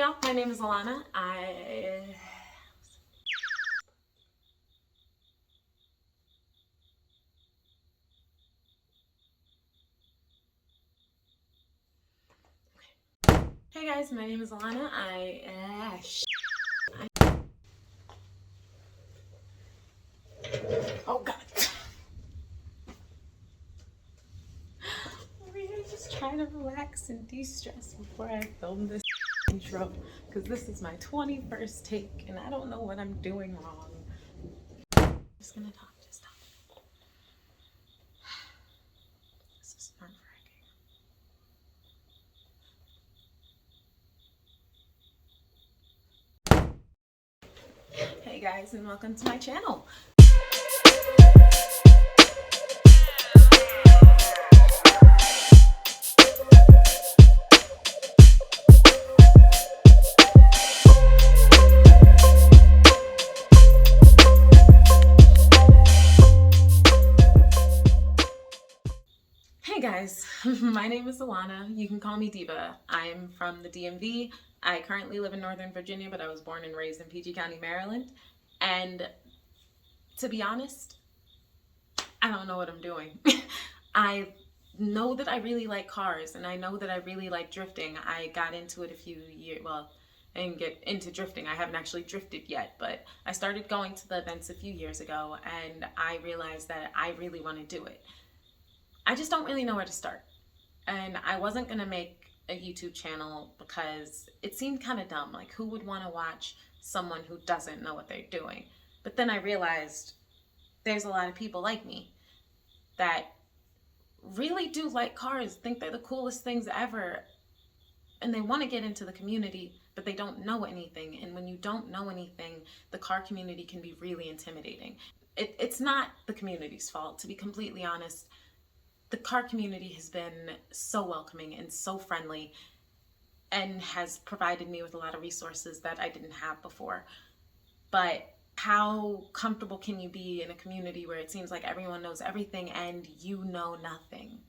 y'all, my name is Alana. Hey guys, my name is Alana. Oh god. We're just trying to relax and de-stress before I film this intro, because this is my 21st take and I don't know what I'm doing wrong. I'm just gonna talk, just talk. This is nerve-wracking. Hey guys, and welcome to my channel. Hey guys, my name is Alana. You can call me Diva. I'm from the DMV. I currently live in Northern Virginia, but I was born and raised in PG County, Maryland. And to be honest, I don't know what I'm doing. I know that I really like cars and I know that I really like drifting. I got into it a few years, well, I didn't get into drifting. I haven't actually drifted yet, but I started going to the events a few years ago and I realized that I really want to do it. I just don't really know where to start. And I wasn't going to make a YouTube channel because it seemed kind of dumb. Like, who would want to watch someone who doesn't know what they're doing? But then I realized there's a lot of people like me that really do like cars, think they're the coolest things ever, and they want to get into the community, but they don't know anything. And when you don't know anything, the car community can be really intimidating. It's not the community's fault, to be completely honest. The car community has been so welcoming and so friendly and has provided me with a lot of resources that I didn't have before. But how comfortable can you be in a community where it seems like everyone knows everything and you know nothing?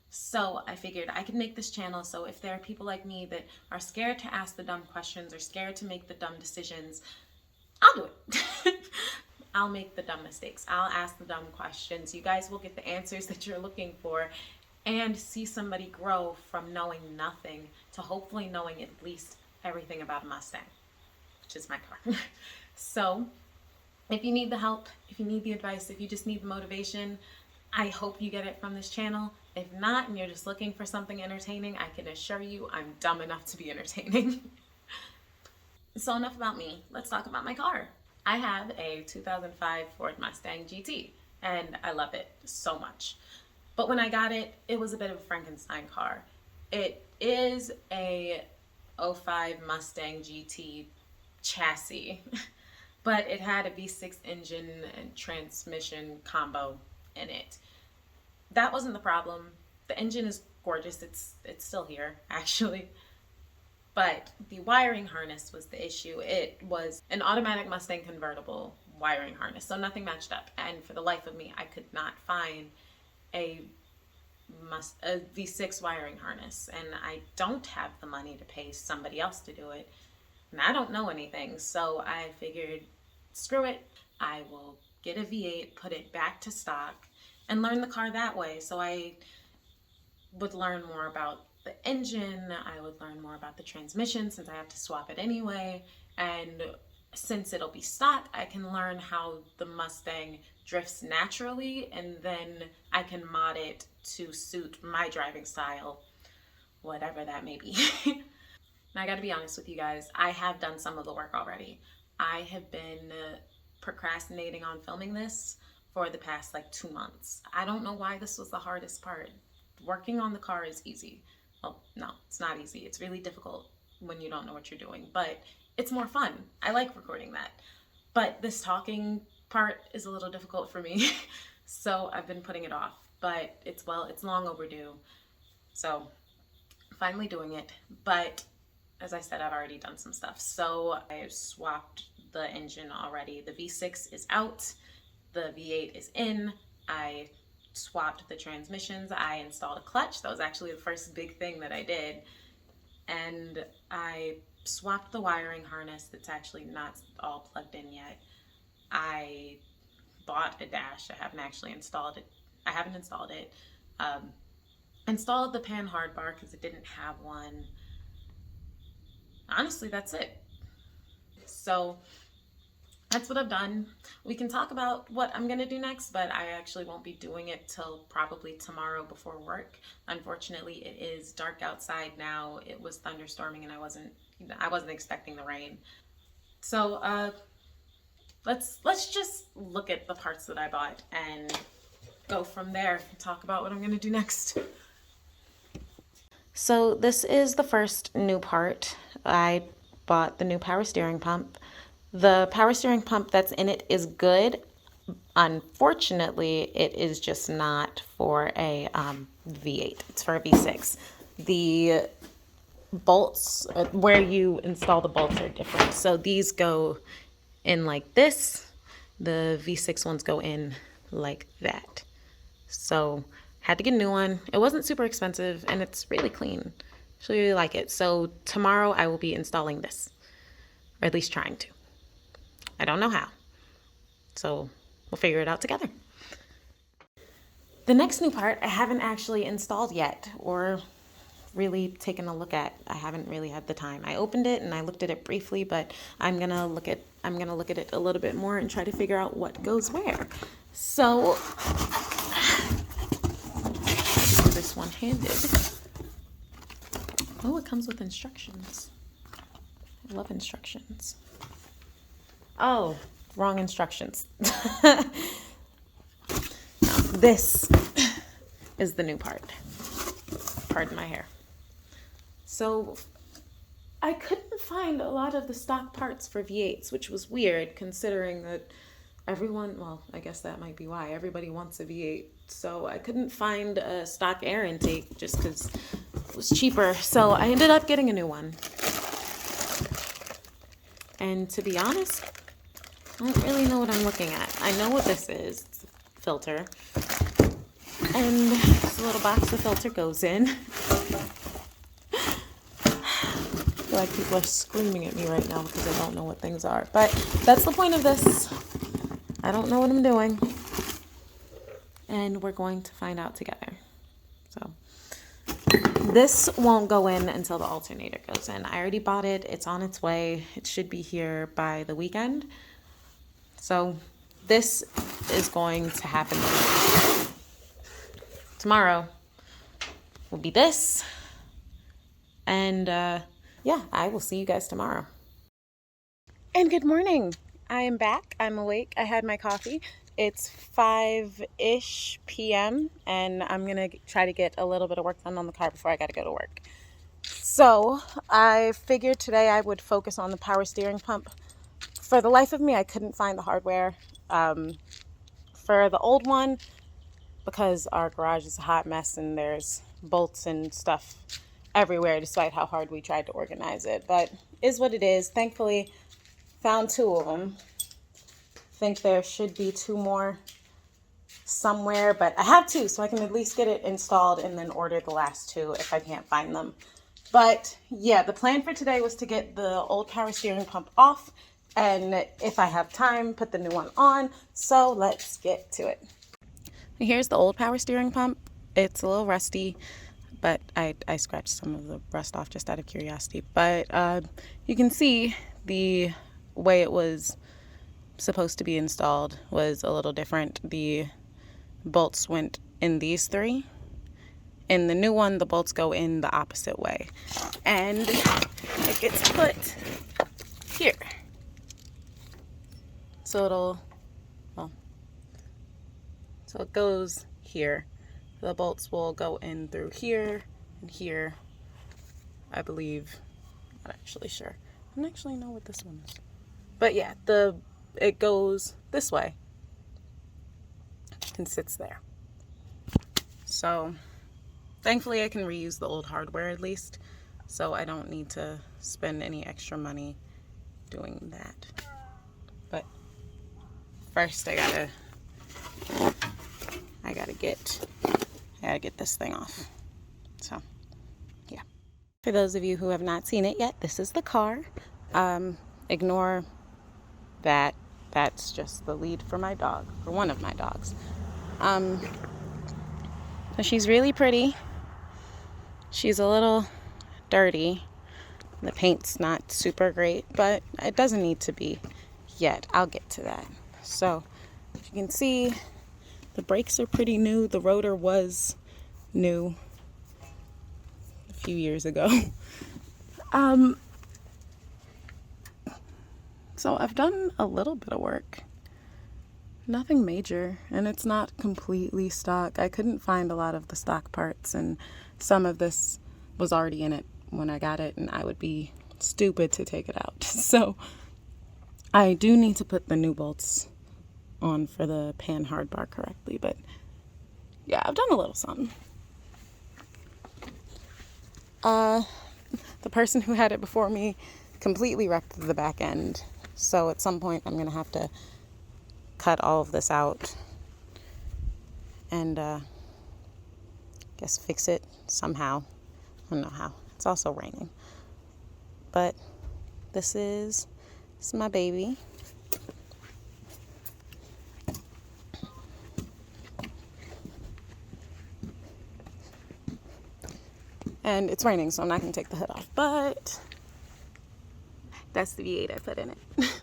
So I figured I could make this channel so if there are people like me that are scared to ask the dumb questions or scared to make the dumb decisions, I'll do it. I'll make the dumb mistakes. I'll ask the dumb questions. You guys will get the answers that you're looking for and see somebody grow from knowing nothing to hopefully knowing at least everything about a Mustang, which is my car. So if you need the help, if you need the advice, if you just need the motivation, I hope you get it from this channel. If not, and you're just looking for something entertaining, I can assure you I'm dumb enough to be entertaining. So enough about me. Let's talk about my car. I have a 2005 Ford Mustang GT and I love it so much. But when I got it, it was a bit of a Frankenstein car. It is a 05 Mustang GT chassis, but it had a V6 engine and transmission combo in it. That wasn't the problem. The engine is gorgeous. It's still here, actually. But the wiring harness was the issue. It was an automatic Mustang convertible wiring harness, so nothing matched up. And for the life of me, I could not find a V6 wiring harness. And I don't have the money to pay somebody else to do it. And I don't know anything. So I figured, screw it. I will get a V8, put it back to stock, and learn the car that way. So I would learn more about the engine, I would learn more about the transmission since I have to swap it anyway, and since it'll be stock, I can learn how the Mustang drifts naturally, and then I can mod it to suit my driving style, whatever that may be. And I gotta be honest with you guys, I have done some of the work already. I have been procrastinating on filming this for the past like 2 months. I don't know why this was the hardest part. Working on the car is easy. Well, no, it's not easy. It's really difficult when you don't know what you're doing, but it's more fun. I like recording that. But this talking part is a little difficult for me, so I've been putting it off. But it's long overdue. So finally doing it. But as I said, I've already done some stuff. So I've swapped the engine already. The V6 is out. The V8 is in. I swapped the transmissions. I installed a clutch. That was actually the first big thing that I did. And I swapped the wiring harness that's actually not all plugged in yet. I bought a dash. I haven't actually installed it. I haven't installed it. Installed the pan hard bar because it didn't have one. Honestly, that's it. So that's what I've done. We can talk about what I'm gonna do next, but I actually won't be doing it till probably tomorrow before work. Unfortunately, it is dark outside now. It was thunderstorming and I wasn't expecting the rain. So let's just look at the parts that I bought and go from there and talk about what I'm gonna do next. So this is the first new part. I bought the new power steering pump. The power steering pump that's in it is good. Unfortunately, it is just not for a V8. It's for a V6. The bolts, where you install the bolts, are different. So these go in like this. The V6 ones go in like that. So had to get a new one. It wasn't super expensive and it's really clean. I really like it. So tomorrow I will be installing this, or at least trying to. I don't know how. So we'll figure it out together. The next new part I haven't actually installed yet or really taken a look at. I haven't really had the time. I opened it and I looked at it briefly, but I'm gonna look at it a little bit more and try to figure out what goes where. So do this one-handed. Oh, it comes with instructions. I love instructions. Oh, wrong instructions. This is the new part. Pardon my hair. So I couldn't find a lot of the stock parts for V8s, which was weird considering that everyone, well, I guess that might be why everybody wants a V8. So I couldn't find a stock air intake just because it was cheaper. So I ended up getting a new one. And to be honest, I don't really know what I'm looking at. I know what this is. It's a filter. And this little box the filter goes in. I feel like people are screaming at me right now because I don't know what things are. But that's the point of this. I don't know what I'm doing. And we're going to find out together. So this won't go in until the alternator goes in. I already bought it. It's on its way. It should be here by the weekend. So this is going to happen tomorrow. Will be this. And yeah, I will see you guys tomorrow. And good morning. I am back. I'm awake. I had my coffee. It's 5-ish p.m. and I'm going to try to get a little bit of work done on the car before I got to go to work. So I figured today I would focus on the power steering pump. For the life of me, I couldn't find the hardware for the old one because our garage is a hot mess and there's bolts and stuff everywhere despite how hard we tried to organize it. But is what it is. Thankfully, found 2 of them. Think there should be 2 more somewhere, but I have 2, so I can at least get it installed and then order the last 2 if I can't find them. But yeah, the plan for today was to get the old power steering pump off, and if I have time, put the new one on. So let's get to it. Here's the old power steering pump. It's a little rusty, but I scratched some of the rust off just out of curiosity. But you can see the way it was supposed to be installed was a little different. The bolts went in these 3. In the new one, the bolts go in the opposite way. And it gets put here. So so it goes here. The bolts will go in through here and here, I believe. I'm not actually sure. I don't actually know what this one is. But yeah, it goes this way and sits there. So thankfully I can reuse the old hardware at least, so I don't need to spend any extra money doing that. But first I gotta get this thing off. So yeah. For those of you who have not seen it yet, this is the car. Ignore that. That's just the lead for my dog, for one of my dogs. So she's really pretty. She's a little dirty. The paint's not super great, but it doesn't need to be yet. I'll get to that. So, as you can see, the brakes are pretty new. The rotor was new a few years ago. So I've done a little bit of work. Nothing major, and it's not completely stock. I couldn't find a lot of the stock parts, and some of this was already in it when I got it, and I would be stupid to take it out. So I do need to put the new bolts on for the pan hard bar correctly, but yeah, I've done a little something. The person who had it before me completely wrecked the back end, so at some point I'm gonna have to cut all of this out and guess fix it somehow. I don't know how. It's also raining, but this is my baby. And it's raining, so I'm not going to take the hood off, but that's the V8 I put in it.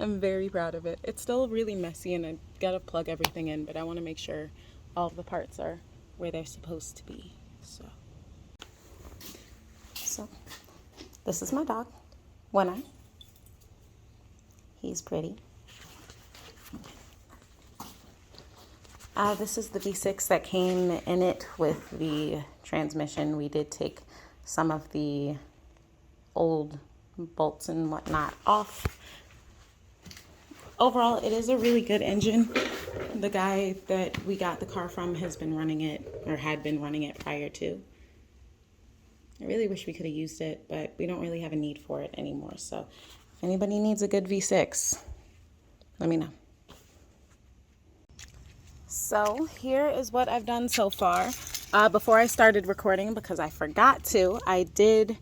I'm very proud of it. It's still really messy, and I got to plug everything in, but I want to make sure all of the parts are where they're supposed to be. So this is my dog, One Eye. He's pretty. This is the V6 that came in it with the transmission. We did take some of the old bolts and whatnot off. Overall, it is a really good engine. The guy that we got the car from has been running it, or had been running it prior to. I really wish we could have used it, but we don't really have a need for it anymore. So if anybody needs a good V6, let me know. So here is what I've done so far. Before I started recording, because I forgot to, I did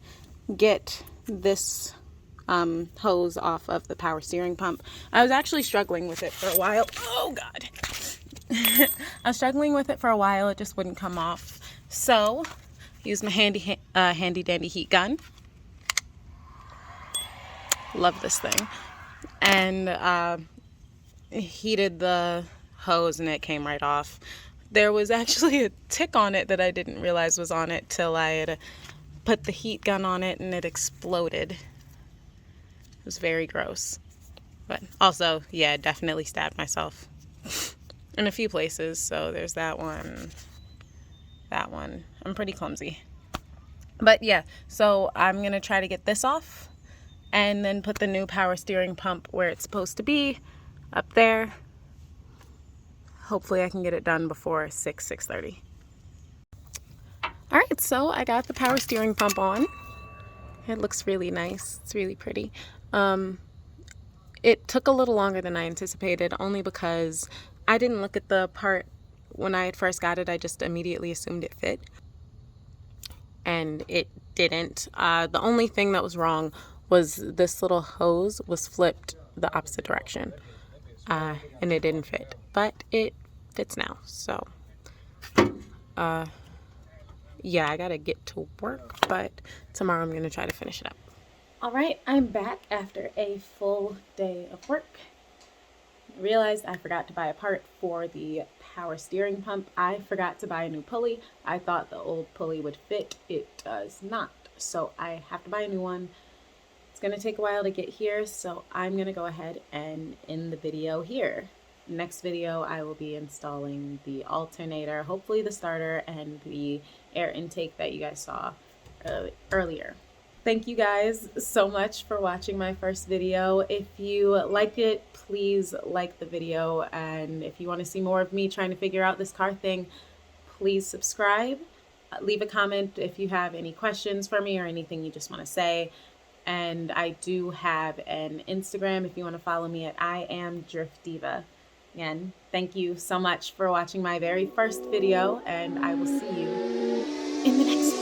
get this hose off of the power steering pump. I was actually struggling with it for a while. Oh God. I was struggling with it for a while. It just wouldn't come off. So used my handy dandy heat gun. Love this thing. And heated the hose, and it came right off. There was actually a tick on it that I didn't realize was on it till I had put the heat gun on it, and it exploded. It was very gross. But also, yeah, definitely stabbed myself in a few places. So there's that one. That one. I'm pretty clumsy. But yeah, so I'm going to try to get this off and then put the new power steering pump where it's supposed to be, up there. Hopefully I can get it done before 6:30. All right, so I got the power steering pump on. It looks really nice. It's really pretty. It took a little longer than I anticipated, only because I didn't look at the part when I had first got it. I just immediately assumed it fit, and it didn't. The only thing that was wrong was this little hose was flipped the opposite direction, and it didn't fit, but it fits now. So yeah, I gotta get to work, but tomorrow I'm gonna try to finish it up. All right, I'm back after a full day of work. Realized I forgot to buy a part for the power steering pump. I forgot to buy a new pulley. I thought the old pulley would fit. It does not. So I have to buy a new one. It's gonna take a while to get here, so I'm gonna go ahead and end the video here. Next video, I will be installing the alternator, hopefully the starter, and the air intake that you guys saw earlier. Thank you guys so much for watching my first video. If you liked it, please like the video. And if you want to see more of me trying to figure out this car thing, please subscribe. Leave a comment if you have any questions for me or anything you just want to say. And I do have an Instagram if you want to follow me at IamDriftDiva. Again, thank you so much for watching my very first video, and I will see you in the next one.